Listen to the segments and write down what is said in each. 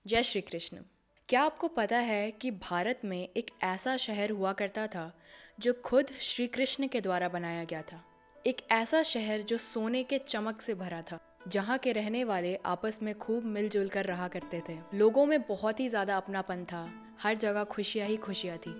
जय श्री कृष्ण। क्या आपको पता है कि भारत में एक ऐसा शहर हुआ करता था जो खुद श्री कृष्ण के द्वारा बनाया गया था। एक ऐसा शहर जो सोने के चमक से भरा था, जहाँ के रहने वाले आपस में खूब मिलजुल कर रहा करते थे। लोगों में बहुत ही ज़्यादा अपनापन था, हर जगह खुशियाँ ही खुशियाँ थी।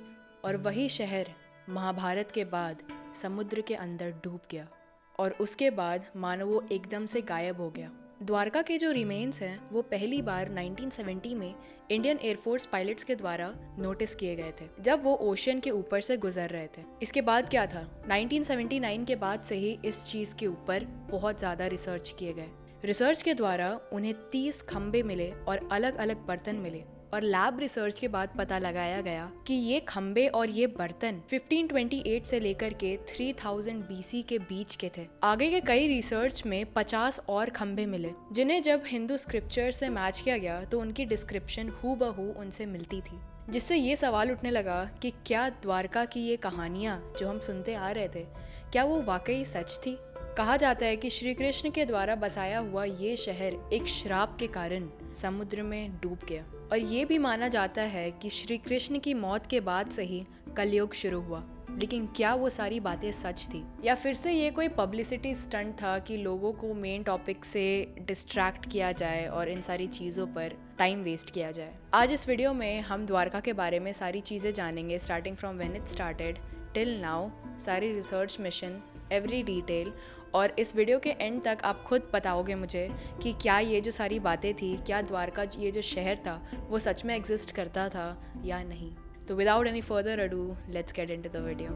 और वही शहर महाभारत के बाद समुद्र के अंदर डूब गया और उसके बाद मानो वो एकदम से गायब हो गया। द्वारका के जो रिमेन्स हैं वो पहली बार 1970 में इंडियन एयरफोर्स पायलट्स के द्वारा नोटिस किए गए थे, जब वो ओशियन के ऊपर से गुजर रहे थे। इसके बाद क्या था, 1979 के बाद से ही इस चीज़ के ऊपर बहुत ज़्यादा रिसर्च किए गए। रिसर्च के द्वारा उन्हें 30 खंबे मिले और अलग अलग बर्तन मिले और लैब रिसर्च के बाद पता लगाया गया कि ये खंबे और ये बर्तन 1528 से लेकर के 3000 बीसी के बीच के थे। आगे के कई रिसर्च में 50 और खंबे मिले, जिन्हें जब हिंदू स्क्रिप्चर से मैच किया गया तो उनकी डिस्क्रिप्शन हूबहू उनसे मिलती थी। जिससे ये सवाल उठने लगा कि क्या द्वारका की ये कहानियाँ जो हम सुनते आ रहे थे, क्या वो वाकई सच थी। कहा जाता है कि श्री कृष्ण के द्वारा बसाया हुआ ये शहर एक श्राप के कारण समुद्र में डूब गया और ये भी माना जाता है कि श्री कृष्ण की मौत के बाद से ही कलयुग शुरू हुआ। लेकिन क्या वो सारी बातें सच थी या फिर से ये कोई पब्लिसिटी स्टंट था कि लोगों को मेन टॉपिक से डिस्ट्रैक्ट किया जाए और इन सारी चीज़ों पर टाइम वेस्ट किया जाए। आज इस वीडियो में हम द्वारका के बारे में सारी चीज़ें जानेंगे, starting from when it started till now, सारी रिसर्च मिशन, एवरी डिटेल। और इस वीडियो के एंड तक आप खुद बताओगे मुझे कि क्या ये जो सारी बातें थी, क्या द्वारका ये जो शहर था वो सच में एग्जिस्ट करता था या नहीं। तो without any further ado, let's get into the video.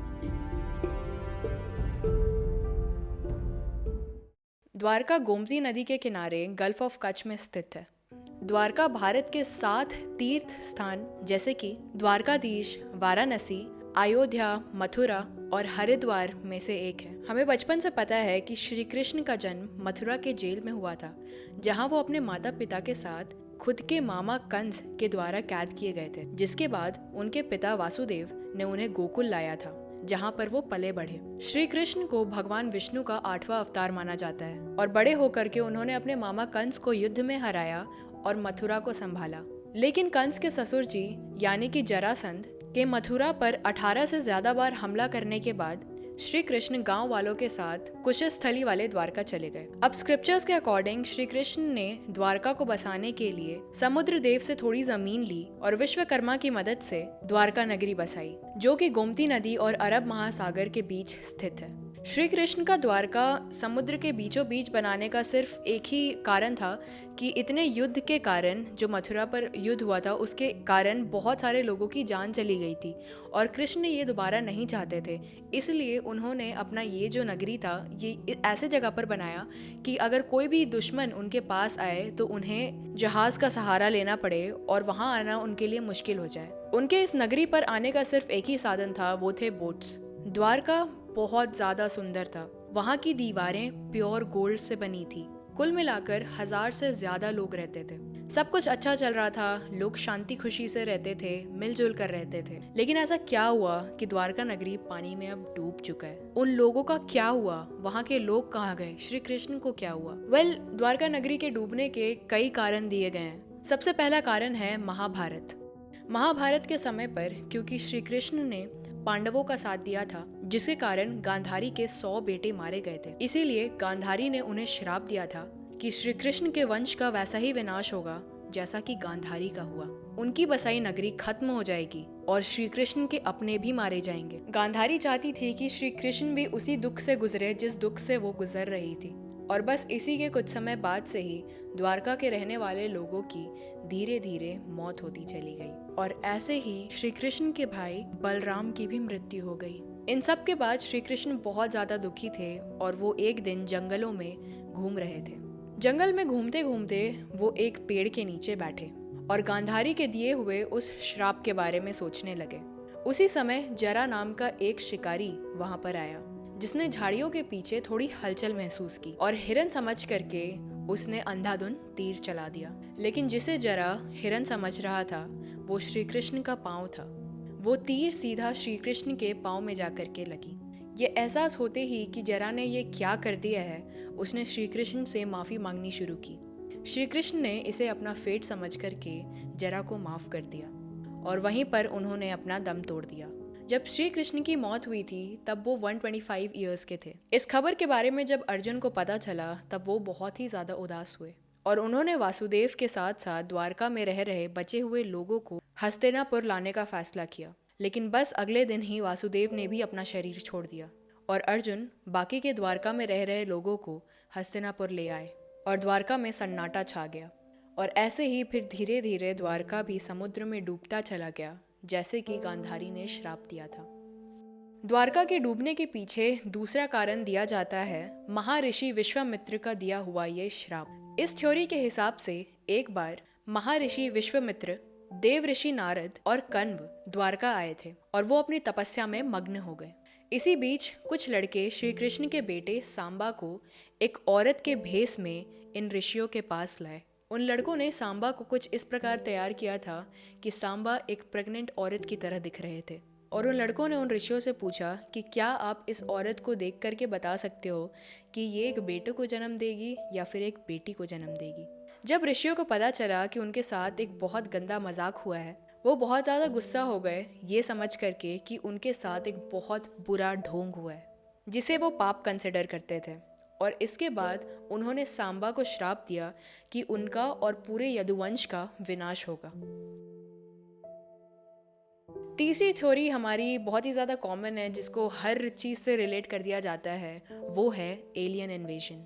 Dwarka Gomti नदी के किनारे गल्फ ऑफ कच्छ में स्थित है। द्वारका भारत के 7 तीर्थ स्थान जैसे कि द्वारकाधीश, वाराणसी, अयोध्या, मथुरा और हरिद्वार में से एक है। हमें बचपन से पता है कि श्री कृष्ण का जन्म मथुरा के जेल में हुआ था, जहां वो अपने माता पिता के साथ खुद के मामा कंस के द्वारा कैद किए गए थे, जिसके बाद उनके पिता वासुदेव ने उन्हें गोकुल लाया था, जहां पर वो पले बढ़े। श्री कृष्ण को भगवान विष्णु का 8वां अवतार माना जाता है और बड़े होकर के उन्होंने अपने मामा कंस को युद्ध में हराया और मथुरा को संभाला। लेकिन कंस के ससुर जी यानी कि जरासंध के मथुरा पर 18 से ज्यादा बार हमला करने के बाद श्री कृष्ण गांव वालों के साथ कुशस्थली वाले द्वारका चले गए। अब स्क्रिप्चर्स के अकॉर्डिंग श्री कृष्ण ने द्वारका को बसाने के लिए समुद्र देव से थोड़ी जमीन ली और विश्वकर्मा की मदद से द्वारका नगरी बसाई, जो कि गोमती नदी और अरब महासागर के बीच स्थित है। श्री कृष्ण का द्वारका समुद्र के बीचों बीच बनाने का सिर्फ एक ही कारण था कि इतने युद्ध के कारण, जो मथुरा पर युद्ध हुआ था उसके कारण बहुत सारे लोगों की जान चली गई थी और कृष्ण ये दोबारा नहीं चाहते थे। इसलिए उन्होंने अपना ये जो नगरी था ये ऐसे जगह पर बनाया कि अगर कोई भी दुश्मन उनके पास आए तो उन्हें जहाज का सहारा लेना पड़े और वहाँ आना उनके लिए मुश्किल हो जाए। उनके इस नगरी पर आने का सिर्फ एक ही साधन था, वो थे बोट्स। द्वारका बहुत ज्यादा सुंदर था। वहाँ की दीवारें प्योर गोल्ड से बनी थी। कुल मिलाकर 1000 से ज्यादा लोग रहते थे। सब कुछ अच्छा चल रहा था, लोग शांति खुशी से रहते थे, मिलजुल कर रहते थे। लेकिन ऐसा क्या हुआ कि द्वारका नगरी पानी में अब डूब चुका है। उन लोगों का क्या हुआ, वहाँ के लोग कहाँ गए, श्री कृष्ण को क्या हुआ। द्वारका नगरी के डूबने के कई कारण दिए गए हैं। सबसे पहला कारण है महाभारत। महाभारत के समय पर क्योंकि श्री कृष्ण ने पांडवों का साथ दिया था, जिसके कारण गांधारी के 100 बेटे मारे गए थे। इसीलिए गांधारी ने उन्हें श्राप दिया था कि श्री कृष्ण के वंश का वैसा ही विनाश होगा जैसा कि गांधारी का हुआ। उनकी बसाई नगरी खत्म हो जाएगी और श्री कृष्ण के अपने भी मारे जाएंगे। गांधारी चाहती थी कि श्री कृष्ण भी उसी दुख से गुजरे जिस दुख से वो गुजर रही थी। और बस इसी के कुछ समय बाद से ही द्वारका के रहने वाले लोगों की धीरे धीरे मौत होती चली गई और ऐसे ही श्री कृष्ण के भाई बलराम की भी मृत्यु हो गई। इन सब के बाद श्री कृष्ण बहुत ज्यादा दुखी थे और वो एक दिन जंगलों में घूम रहे थे। जंगल में घूमते घूमते वो एक पेड़ के नीचे बैठे और गांधारी के दिए हुए उस श्राप के बारे में सोचने लगे। उसी समय जरा नाम का एक शिकारी वहां पर आया, जिसने झाड़ियों के पीछे थोड़ी हलचल महसूस की और हिरन समझ करके उसने अंधाधुंध तीर चला दिया। लेकिन जिसे जरा हिरन समझ रहा था वो श्री कृष्ण का पांव था। वो तीर सीधा श्री कृष्ण के पांव में जाकर के लगी। ये एहसास होते ही कि जरा ने ये क्या कर दिया है, उसने श्री कृष्ण से माफी मांगनी शुरू की। श्री कृष्ण ने इसे अपना फेट समझ करके जरा को माफ़ कर दिया और वहीं पर उन्होंने अपना दम तोड़ दिया। जब श्री कृष्ण की मौत हुई थी तब वो 125 ईयर्स के थे। इस खबर के बारे में जब अर्जुन को पता चला तब वो बहुत ही ज़्यादा उदास हुए और उन्होंने वासुदेव के साथ साथ द्वारका में रह रहे बचे हुए लोगों को हस्तिनापुर लाने का फैसला किया। लेकिन बस अगले दिन ही वासुदेव ने भी अपना शरीर छोड़ दिया और अर्जुन बाकी के द्वारका में रह रहे लोगों को हस्तिनापुर ले आए और द्वारका में सन्नाटा छा गया। और ऐसे ही फिर धीरे धीरे द्वारका भी समुद्र में डूबता चला गया, जैसे कि गांधारी ने श्राप दिया था। द्वारका के डूबने के पीछे दूसरा कारण दिया जाता है महर्षि विश्वामित्र का दिया हुआ ये श्राप। इस थ्योरी के हिसाब से एक बार महर्षि विश्वामित्र, देव ऋषि नारद और कण्व द्वारका आए थे और वो अपनी तपस्या में मग्न हो गए। इसी बीच कुछ लड़के श्री कृष्ण के बेटे सांबा को एक औरत के भेष में इन ऋषियों के पास लाए। उन लड़कों ने सांबा को कुछ इस प्रकार तैयार किया था कि सांबा एक प्रेग्नेंट औरत की तरह दिख रहे थे और उन लड़कों ने उन ऋषियों से पूछा कि क्या आप इस औरत को देख करके बता सकते हो कि ये एक बेटे को जन्म देगी या फिर एक बेटी को जन्म देगी। जब ऋषियों को पता चला कि उनके साथ एक बहुत गंदा मजाक हुआ है, वो बहुत ज़्यादा गुस्सा हो गए ये समझ करके कि उनके साथ एक बहुत बुरा ढोंग हुआ है जिसे वो पाप कंसिडर करते थे। और इसके बाद उन्होंने सांबा को श्राप दिया कि उनका और पूरे यदुवंश का विनाश होगा। तीसरी थ्योरी हमारी बहुत ही ज़्यादा कॉमन है, जिसको हर चीज़ से रिलेट कर दिया जाता है, वो है एलियन इन्वेजन।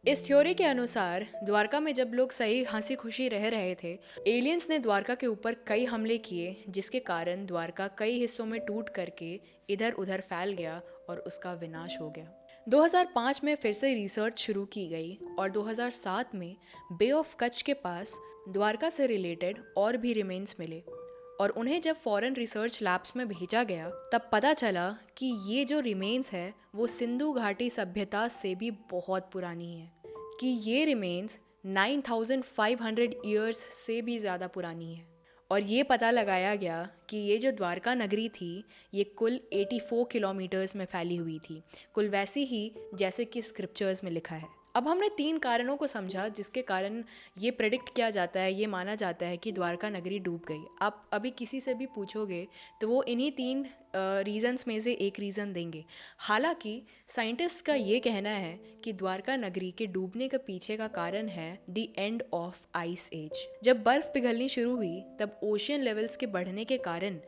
इस थ्योरी के अनुसार द्वारका में जब लोग सही हंसी खुशी रह रहे थे, एलियंस ने द्वारका के ऊपर कई हमले किए जिसके कारण द्वारका कई हिस्सों में टूट करके इधर उधर फैल गया और उसका विनाश हो गया। 2005 में फिर से रिसर्च शुरू की गई और 2007 में बे ऑफ कच्छ के पास द्वारका से रिलेटेड और भी रिमेन्स मिले और उन्हें जब फॉरेन रिसर्च लैब्स में भेजा गया तब पता चला कि ये जो रिमेन्स है वो सिंधु घाटी सभ्यता से भी बहुत पुरानी है, कि ये रिमेन्स 9500 ईयर्स से भी ज़्यादा पुरानी है। और ये पता लगाया गया कि ये जो द्वारका नगरी थी ये कुल 84 किलोमीटर्स में फैली हुई थी, कुल वैसी ही जैसे कि स्क्रिप्चर्स में लिखा है। अब हमने 3 कारणों को समझा जिसके कारण ये प्रेडिक्ट किया जाता है, ये माना जाता है कि द्वारका नगरी डूब गई। आप अभी किसी से भी पूछोगे तो वो इन्हीं 3 रीज़न्स में से एक रीज़न देंगे। हालांकि साइंटिस्ट का ये कहना है कि द्वारका नगरी के डूबने के पीछे का कारण है the end of ice age. जब बर्फ़ पिघलनी शुरू हुई तब ओशियन लेवल्स के बढ़ने के कारण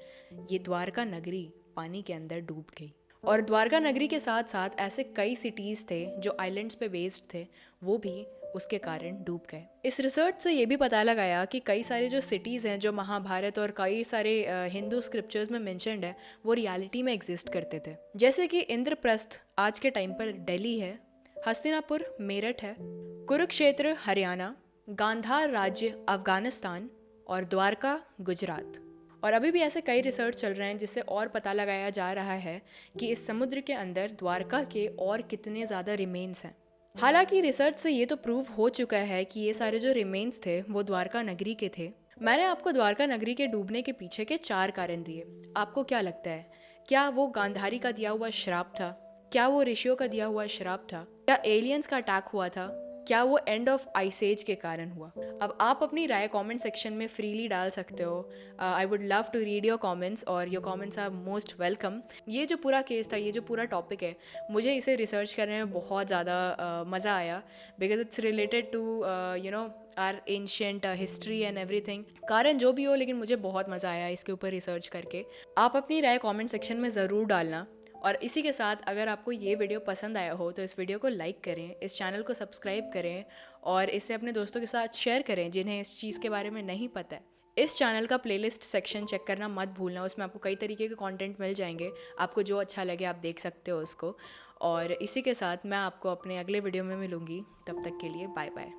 ये द्वारका नगरी पानी के अंदर डूब गई। और द्वारका नगरी के साथ साथ ऐसे कई सिटीज़ थे जो आइलैंड्स पे बेस्ड थे, वो भी उसके कारण डूब गए। इस रिसर्च से ये भी पता लगाया कि कई सारे जो सिटीज़ हैं जो महाभारत और कई सारे हिंदू स्क्रिप्चर्स में मेंशन्ड है वो रियलिटी में एग्जिस्ट करते थे। जैसे कि इंद्रप्रस्थ आज के टाइम पर दिल्ली है, हस्तिनापुर मेरठ है, कुरुक्षेत्र हरियाणा, गांधार राज्य अफगानिस्तान और द्वारका गुजरात। और अभी भी ऐसे कई रिसर्च चल रहे हैं जिससे और पता लगाया जा रहा है कि इस समुद्र के अंदर द्वारका के और कितने ज़्यादा रिमेन्स हैं। हालांकि रिसर्च से ये तो प्रूव हो चुका है कि ये सारे जो रिमेन्स थे वो द्वारका नगरी के थे। मैंने आपको द्वारका नगरी के डूबने के पीछे के 4 कारण दिए। आपको क्या लगता है, क्या वो गांधारी का दिया हुआ श्राप था? क्या वो ऋषियों का दिया हुआ श्राप था? क्या एलियंस का अटैक हुआ था? क्या वो एंड ऑफ आइस एज के कारण हुआ? अब आप अपनी राय कमेंट सेक्शन में फ्रीली डाल सकते हो। I would love to read your comments और your comments are most welcome. ये जो पूरा केस था, ये जो पूरा टॉपिक है, मुझे इसे रिसर्च करने में बहुत ज़्यादा मज़ा आया because it's related to our ancient history and everything. कारण जो भी हो, लेकिन मुझे बहुत मज़ा आया इसके ऊपर रिसर्च करके। आप अपनी राय कमेंट सेक्शन में ज़रूर डालना। और इसी के साथ अगर आपको ये वीडियो पसंद आया हो तो इस वीडियो को लाइक करें, इस चैनल को सब्सक्राइब करें और इसे अपने दोस्तों के साथ शेयर करें जिन्हें इस चीज़ के बारे में नहीं पता है। इस चैनल का प्लेलिस्ट सेक्शन चेक करना मत भूलना, उसमें आपको कई तरीके के कंटेंट मिल जाएंगे। आपको जो अच्छा लगे आप देख सकते हो उसको। और इसी के साथ मैं आपको अपने अगले वीडियो में मिलूँगी। तब तक के लिए बाय बाय।